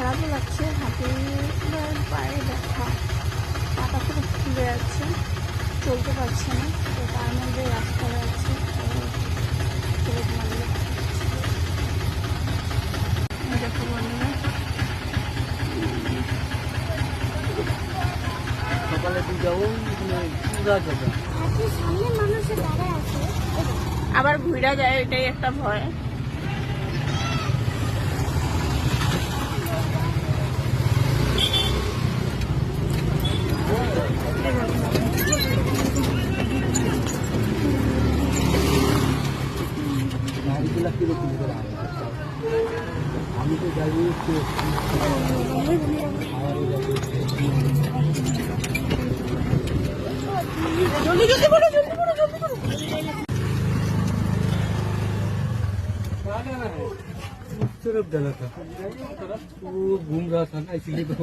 খারাপও লাগছে, হাঁটুর পায়ে ব্যথা, পাটা পুরো ফুলে যাচ্ছে, চলতে পারছে না। তো তার মধ্যে রাস্তায় আছে দেখো বন্ধুরা, সকালে তুই যাবো পুরা যাবে, সামনে মানুষের দাঁড়ায় আছে, আবার ঘুরা যায়, এটাই একটা ভয়। গাড়িগুলা কিরকম করে আমি তো গাড়ি तरफ डाला था वो घूम रहा था ना, इसीलिए तो